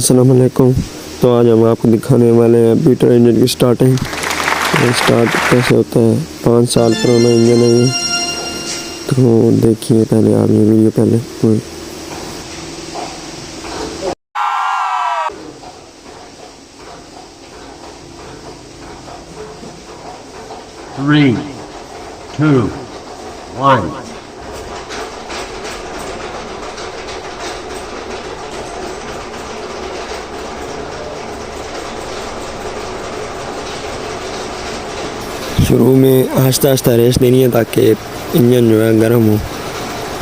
अस्सलाम वालेकुम। तो आज हम आपको दिखाने वाले हैं पीटर इंजन की स्टार्टिंग। स्टार्ट कैसे होता है। 5 साल पुराना इंजन है ये। तो देखिए पहले आप ये वीडियो पहले। Three, two, one. शुरू में आहिस्ता आहिस्ता रेस देनी है ताकि इंजन जो है गर्म हो।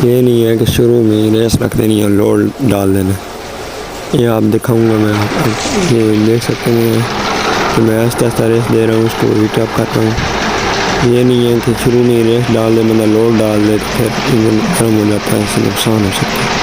ये नहीं है कि शुरू में रेस रख देनी है, लोड डाल देना। ये आप दिखाऊंगा मैं। ये देख सकते हैं कि मैं आहिस्ता आहिस्ता रेस दे रहा हूँ, उसको हीट अप करता हूँ। ये नहीं है कि शुरू में रेस डाल दे, मतलब लोड डाल दे तो फिर इंजन गर्म हो जाता है, इससे नुकसान हो सकता है।